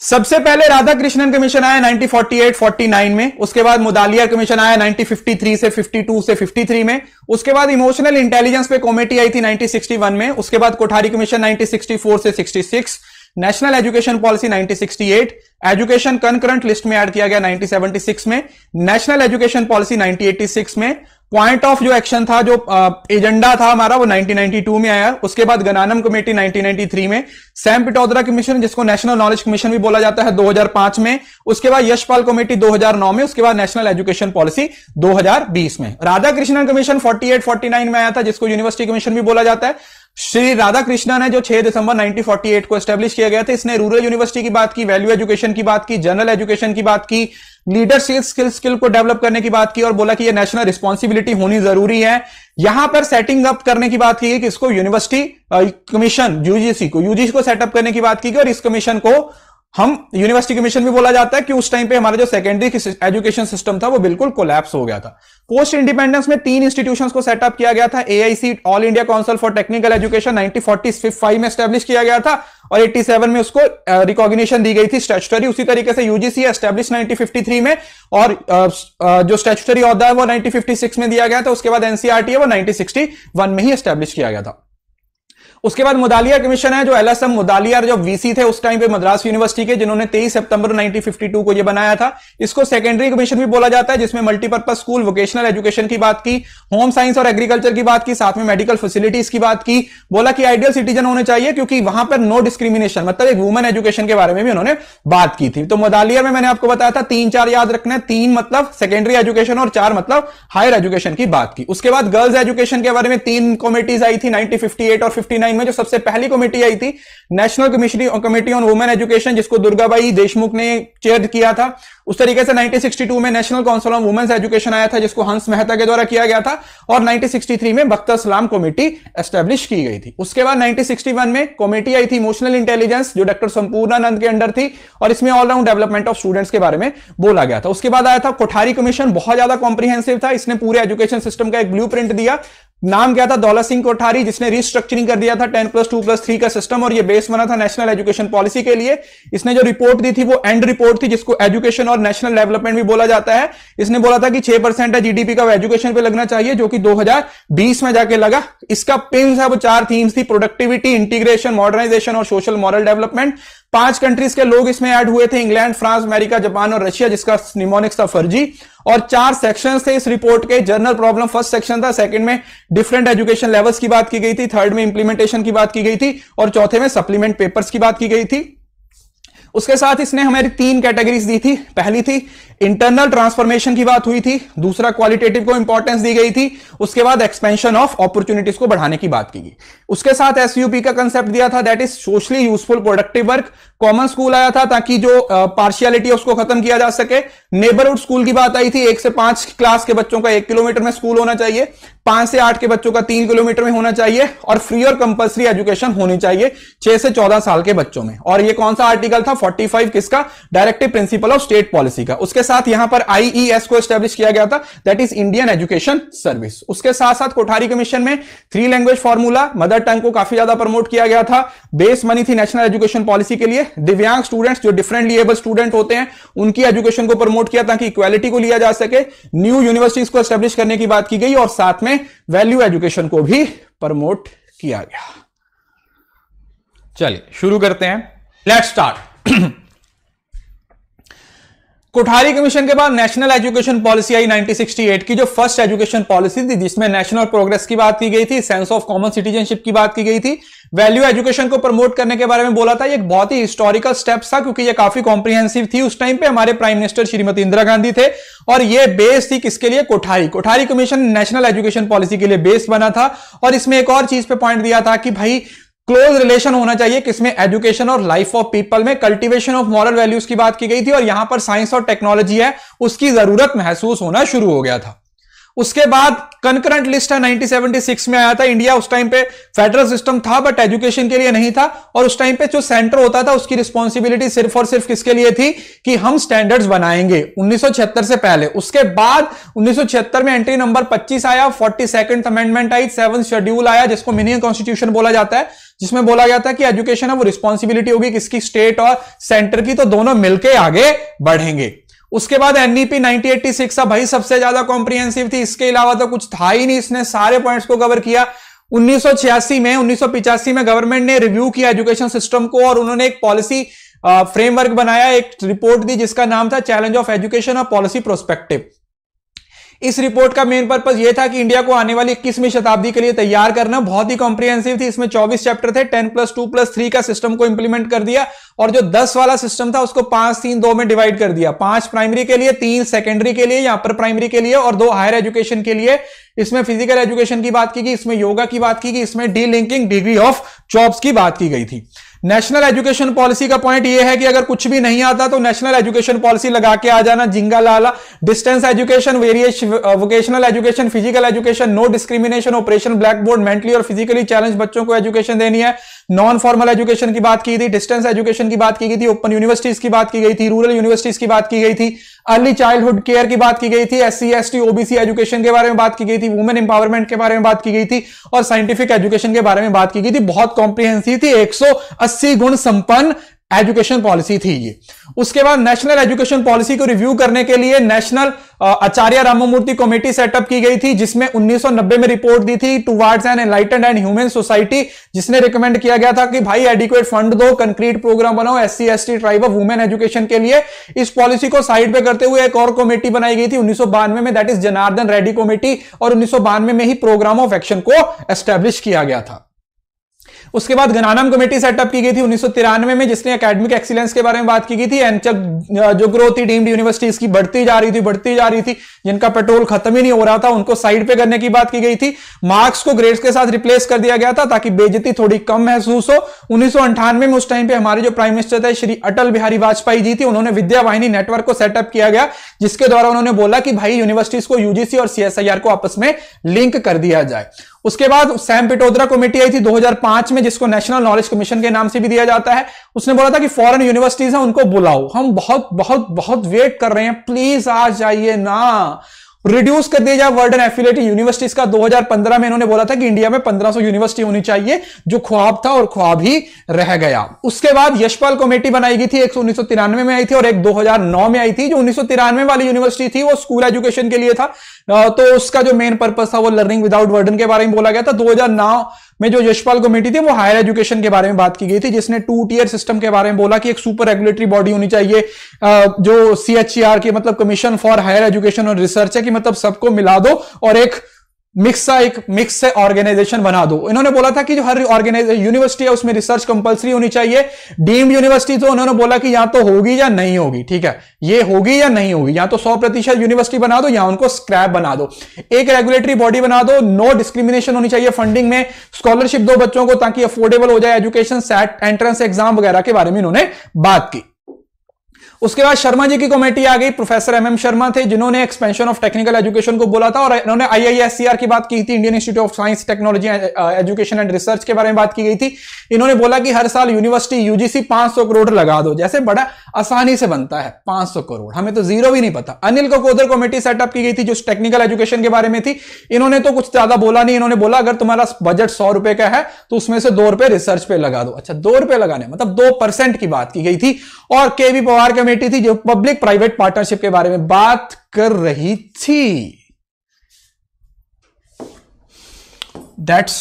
सबसे पहले राधा कृष्णन कमीशन आया 1948-49 में, उसके बाद मुदालियार कमीशन आया 1953 से 52 से 53 में, उसके बाद इमोशनल इंटेलिजेंस पे कमेटी आई थी 1961 में, उसके बाद कोठारी कमीशन 1964 से 66, national education policy 1968, education concurrent list में ऐड किया गया 1976 में, नेशनल एजुकेशन पॉलिसी 1986 में, पॉइंट ऑफ जो एक्शन था, जो एजेंडा था हमारा, वो 1992 में आया, उसके बाद गनानम कमेटी 1993 में, सैम पिटोदरा कमीशन जिसको नेशनल नॉलेज कमीशन भी बोला जाता है 2005 में, उसके बाद यशपाल कमेटी 2009 में, उसके बाद नेशनल एजुकेशन पॉलिसी 2020 में। राधा कृष्णन कमीशन 48-49 में आया था जिसको यूनिवर्सिटी कमीशन भी बोला जाता है। श्री राधा कृष्णन है जो 6 दिसंबर 1948 को एस्टेब्लिश किया गया था। इसने रूरल यूनिवर्सिटी की बात की, वैल्यू एजुकेशन की बात की, जनरल एजुकेशन की बात की, लीडरशिप स्किल को डेवलप करने की बात की और बोला कि ये नेशनल रिस्पॉन्सिबिलिटी होनी जरूरी है। यहां पर सेटिंग अप करने की बात की गई कि इसको यूनिवर्सिटी कमीशन यूजीसी को सेटअप करने की बात की गई और इस कमीशन को हम यूनिवर्सिटी कमीशन भी बोला जाता है कि उस टाइम पे हमारा जो सेकेंडरी एजुकेशन सिस्टम था वो बिल्कुल कोलैप्स हो गया था। पोस्ट इंडिपेंडेंस में 3 इंस्टीट्यूशंस को सेटअप किया गया था। AIC all India council for technical education 1945 में एस्टेब्लिश किया गया था और 87 में उसको रिकॉग्निशन दी गई थी स्टैट्यूटरी। उसी तरीके से यूजीसी एस्टेब्लिश 1953 में और जो स्टैट्यूटरी ओहदा है वो 1956 में दिया गया था। उसके बाद एनसीईआरटी है वो 1961 में ही एस्टेब्लिश किया गया था। उसके बाद मुदालियार कमीशन है जो एलएसएम मुदालियार जो वीसी थे उस टाइम पे मद्रास यूनिवर्सिटी के, जिन्होंने 23 सितंबर 1952 को ये बनाया था। इसको सेकेंडरी कमीशन भी बोला जाता है जिसमें मल्टीपर्पज स्कूल, वोकेशनल एजुकेशन की बात की, होम साइंस और एग्रीकल्चर की बात की, साथ में मेडिकल फैसिलिटीज की बात की। बोला कि आइडियल सिटीजन होने चाहिए क्योंकि वहां पर नो डिस्क्रिमिनेशन, मतलब एक वुमेन एजुकेशन के बारे में भी उन्होंने बात की थी। तो मुदालियार में मैंने आपको बताया था 3-4 याद रखना, 3 मतलब सेकेंडरी एजुकेशन और 4 मतलब हायर एजुकेशन की बात की। उसके बाद गर्ल्स एजुकेशन के बारे में 3 कमेटीज आई थी 1958 और 59 में। जो सबसे पहली कमेटी आई थी national committee on women education जिसको दुर्गाबाई देशमुख ने चेयर किया था। उस तरीके से 1962 में national council on women's education आया था जिसको हंस मेहता के द्वारा किया गया था और 1963 में बख्तर सलाम कमेटी एस्टेब्लिश की गई थी। उसके बाद 1961 में कमेटी आई थी इमोशनल इंटेलिजेंस जो डॉक्टर संपूर्णानंद के अंडर थी और इसमें ऑलराउंड डेवलपमेंट ऑफ स्टूडेंट्स के बारे में बोला गया था। उसके बाद आया था कोठारी कमीशन, बहुत ज्यादा कॉम्प्रिहेंसिव था। इसने पूरे एजुकेशन सिस्टम का एक ब्लूप्रिंट दिया। नाम क्या था? दौलत सिंह कोठारी, जिसने रिस्ट्रक्चरिंग कर दिया था 10+2+3 का सिस्टम और ये बेस बना था नेशनल एजुकेशन पॉलिसी के लिए। इसने जो रिपोर्ट दी थी वो एंड रिपोर्ट थी जिसको एजुकेशन और नेशनल डेवलपमेंट भी बोला जाता है। इसने बोला था कि 6% है जीडीपी का एजुकेशन पे लगना चाहिए जो कि 2020 में जाके लगा। इसका पिन्स है वो 4 थीम्स थी, प्रोडक्टिविटी, इंटीग्रेशन, मॉडर्नाइजेशन और सोशल मॉरल डेवलपमेंट। 5 कंट्रीज के लोग इसमें ऐड हुए थे, इंग्लैंड, फ्रांस, अमेरिका, जापान और रशिया, जिसका निमोनिक्स था फर्जी। और 4 सेक्शंस थे इस रिपोर्ट के। जनरल प्रॉब्लम फर्स्ट सेक्शन था, सेकंड में डिफरेंट एजुकेशन लेवल्स की बात की गई थी, थर्ड में इंप्लीमेंटेशन की बात की गई थी और चौथे में सप्लीमेंट पेपर्स की बात की गई थी। उसके साथ इसने हमारी 3 कैटेगरीज दी थी। पहली थी इंटरनल ट्रांसफॉर्मेशन की बात हुई थी, दूसरा क्वालिटेटिव को इंपॉर्टेंस दी गई थी, उसके बाद एक्सपेंशन ऑफ अपॉर्चुनिटीज को बढ़ाने की बात की गई। उसके साथ एसयूपी का कंसेप्ट दिया था, that is socially useful productive work. Common school आया था ताकि जो पार्शियलिटी है उसको खत्म किया जा सके। नेबरहुड स्कूल की बात आई थी, 1 से 5 क्लास के बच्चों का 1 किलोमीटर में स्कूल होना चाहिए, 5 से 8 के बच्चों का 3 किलोमीटर में होना चाहिए और फ्री और कंपल्सरी एजुकेशन होनी चाहिए 6 से 14 साल के बच्चों में। और ये कौन सा आर्टिकल था? 45 किसका? Directive principle of state policy का। उसके साथ यहां पर आईईएस को एस्टेब्लिश किया गया था, that is Indian education service. उसके साथ साथ कोठारी कमीशन में 3 लैंग्वेज फॉर्मूला, मदर टंग को काफी ज्यादा प्रमोट किया गया था। बेस बनी थी नेशनल एजुकेशन पॉलिसी के लिए। दिव्यांग स्टूडेंट्स जो डिफरेंटली एबल स्टूडेंट होते हैं उनकी एजुकेशन को प्रमोट किया ताकि इक्वालिटी को लिया जा सके। न्यू यूनिवर्सिटीज को एस्टेब्लिश करने की बात की गई और साथ में वैल्यू एजुकेशन को भी प्रमोट किया गया। चलिए शुरू करते हैं, लेट्स स्टार्ट। कोठारी कमीशन के बाद नेशनल एजुकेशन पॉलिसी आई 1968 की, जो फर्स्ट एजुकेशन पॉलिसी थी जिसमें नेशनल प्रोग्रेस की बात की गई थी, सेंस ऑफ कॉमन सिटीजनशिप की बात की गई थी, वैल्यू एजुकेशन को प्रमोट करने के बारे में बोला था। ये एक बहुत ही हिस्टोरिकल स्टेप था क्योंकि ये काफी कॉम्प्रिहेंसिव थी। उस टाइम पे हमारे प्राइम मिनिस्टर श्रीमती इंदिरा गांधी थे और ये बेस थी किसके लिए? Kothari commission national education policy के लिए बेस बना था। और इसमें एक और चीज पे पॉइंट दिया था कि भाई क्लोज रिलेशन होना चाहिए किसमें? एजुकेशन और लाइफ ऑफ पीपल में। कल्टीवेशन ऑफ मॉरल वैल्यूज की बात की गई थी और यहां पर साइंस और टेक्नोलॉजी है उसकी जरूरत महसूस होना शुरू हो गया था। उसके बाद कंकरेंट लिस्ट है 1976 में आया था। इंडिया उस टाइम पे फेडरल सिस्टम था बट एजुकेशन के लिए नहीं था, और उस टाइम पे जो सेंटर होता था उसकी रिस्पॉन्सिबिलिटी सिर्फ और सिर्फ किसके लिए थी कि हम स्टैंडर्ड्स बनाएंगे 1976 से पहले। उसके बाद 1976 में एंट्री नंबर 25 आया, 42nd अमेंडमेंट आई, 7th शेड्यूल आया जिसको मिनी कॉन्स्टिट्यूशन बोला जाता है, जिसमें बोला गया था कि एजुकेशन है वो रिस्पॉन्सिबिलिटी होगी किसकी, स्टेट और सेंटर की, तो दोनों मिलकर आगे बढ़ेंगे। उसके बाद एनईपी 1986 भाई सबसे ज्यादा कॉम्प्रिहेंसिव थी, इसके अलावा तो कुछ था ही नहीं, इसने सारे पॉइंट्स को कवर किया। 1985 में गवर्नमेंट ने रिव्यू किया एजुकेशन सिस्टम को और उन्होंने एक पॉलिसी फ्रेमवर्क बनाया, एक रिपोर्ट दी जिसका नाम था चैलेंज ऑफ एजुकेशन और पॉलिसी प्रोस्पेक्टिव। इस रिपोर्ट का मेन पर्पस यह था कि इंडिया को आने वाली 21वीं शताब्दी के लिए तैयार करना। बहुत ही कॉम्प्रिहेंसिव थी, इसमें 24 चैप्टर थे, 10+2+3 का सिस्टम को इंप्लीमेंट कर दिया, और जो 10 वाला सिस्टम था उसको 5-3-2 में डिवाइड कर दिया, 5 प्राइमरी के लिए, 3 सेकेंडरी के लिए या अपर प्राइमरी के लिए, और 2 हायर एजुकेशन के लिए। इसमें फिजिकल एजुकेशन की बात की गई, इसमें योगा की बात की गई, इसमें D linking degree of jobs की बात की गई थी। नेशनल एजुकेशन पॉलिसी का पॉइंट यह है कि अगर कुछ भी नहीं आता तो नेशनल एजुकेशन पॉलिसी लगा के आ जाना, जिंगा लाला। डिस्टेंस एजुकेशन, वेरिएश vocational education, physical education, no discrimination, operation black board, mentally और फिजिकली चैलेंज बच्चों को एजुकेशन देनी है। नॉन फॉर्मल एजुकेशन की बात की थी, डिस्टेंस एजुकेशन की बात की गई थी, ओपन यूनिवर्सिटीज की बात की गई थी, रूरल यूनिवर्सिटीज की बात की गई थी, अर्ली चाइल्डहुड केयर की बात की गई थी, SC ST OBC एजुकेशन के बारे में बात की गई थी, वुमेन एम्पावरमेंट के बारे में बात की गई थी, और साइंटिफिक एजुकेशन के बारे में बात की गई थी। बहुत कॉम्प्रिहेंसिव थी, 180 गुण संपन्न एजुकेशन पॉलिसी थी ये। उसके बाद नेशनल एजुकेशन पॉलिसी को रिव्यू करने के लिए नेशनल आचार्य राममूर्ति कमेटी सेटअप की गई थी, जिसमें 1990 में रिपोर्ट दी थी towards an enlightened and human society, जिसने रिकमेंड किया गया था कि भाई एडिक्वेट फंड दो, कंक्रीट प्रोग्राम बनाओ SC ST tribe of women education के लिए। इस पॉलिसी को साइड पे करते हुए एक और कमेटी बनाई गई थी 1992 में, that is Janardan Reddy committee, और 1992 में ही प्रोग्राम ऑफ एक्शन को एस्टेब्लिश किया गया था। उसके बाद गनानम कमेटी सेटअप की गई थी 1993 में, जिसने एकेडमिक एक्सीलेंस के बारे में बात की गई थी। जो ग्रोथ थी डीम्ड यूनिवर्सिटीज की बढ़ती जा रही थी, जिनका पेट्रोल खत्म ही नहीं हो रहा था, उनको साइड पे करने की बात की गई थी। मार्क्स को ग्रेड्स के साथ रिप्लेस कर दिया गया था ताकि बेइज्जती थोड़ी कम महसूस हो। 1998 में उस टाइम पे हमारे जो प्राइम मिनिस्टर थे श्री अटल बिहारी वाजपेयी जी थी, उन्होंने विद्या वाहिनी नेटवर्क को सेटअप किया गया, जिसके द्वारा उन्होंने बोला कि भाई यूनिवर्सिटीज को UGC और CSIR को आपस में लिंक कर दिया जाए। उसके बाद सैम पिटोद्रा कमेटी आई थी 2005 में, जिसको नेशनल नॉलेज कमीशन के नाम से भी दिया जाता है। उसने बोला था कि फॉरेन यूनिवर्सिटीज हैं उनको बुलाओ, हम बहुत बहुत बहुत वेट कर रहे हैं, प्लीज आ जाइए ना। रिड्यूस कर दिया जाए वर्डन एफिलिएटेड यूनिवर्सिटीज का। 2015 में इन्होंने बोला था कि इंडिया में 1500 यूनिवर्सिटी होनी चाहिए, जो ख्वाब था और ख्वाब ही रह गया। उसके बाद यशपाल कमेटी बनाई गई थी, 1993 में आई थी, और एक 2009 में आई थी। जो 1993 वाली यूनिवर्सिटी थी वो स्कूल एजुकेशन के लिए था, तो उसका जो मेन पर्पस था वो लर्निंग विदाउट वर्डन के बारे में बोला गया था। 2009 में जो यशपाल कमेटी थी वो हायर एजुकेशन के बारे में बात की गई थी, जिसने 2 टियर सिस्टम के बारे में बोला कि एक सुपर रेगुलेटरी बॉडी होनी चाहिए, जो CHER की मतलब कमीशन फॉर हायर एजुकेशन और रिसर्च है, कि मतलब सबको मिला दो और एक मिक्स से ऑर्गेनाइजेशन बना दो। इन्होंने बोला था कि जो हर यूनिवर्सिटी है उसमें रिसर्च कंपलसरी होनी चाहिए। डीम्ड यूनिवर्सिटी तो उन्होंने बोला कि या तो होगी या नहीं होगी, ठीक है, ये होगी या नहीं होगी, या तो 100% यूनिवर्सिटी बना दो या उनको स्क्रैप बना दो। एक रेगुलेटरी बॉडी बना दो, नो डिस्क्रिमिनेशन होनी चाहिए फंडिंग में, स्कॉलरशिप दो बच्चों को ताकि अफोर्डेबल हो जाए एजुकेशन, सेट एंट्रेंस एग्जाम वगैरह के बारे में इन्होंने बात की। उसके बाद शर्मा जी की कमेटी आ गई, प्रोफेसर MM शर्मा थे, जिन्होंने एक्सपेंशन ऑफ टेक्निकल एजुकेशन को बोला था, और इन्होंने IISER की बात की थी, Indian institute of science technology education and research के बारे में बात की गई थी। इन्होंने बोला कि हर साल यूनिवर्सिटी UGC 500 करोड़ लगा दो, जैसे बड़ा आसानी से बनता है 500 करोड़, हमें तो जीरो भी नहीं पता। अनिल ककोदर कमेटी सेटअप की गई थी, जो टेक्निकल एजुकेशन के बारे में थी। इन्होंने तो कुछ ज्यादा बोला नहीं, इन्होंने बोला अगर तुम्हारा बजट 100 रुपए का है तो उसमें से 2 रुपए रिसर्च पे लगा दो। अच्छा, 2 रुपए लगाने मतलब 2% की बात की गई थी। और KV पवार कमेटी थी, जो पब्लिक प्राइवेट पार्टनरशिप के बारे में बात कर रही थी। दैट्स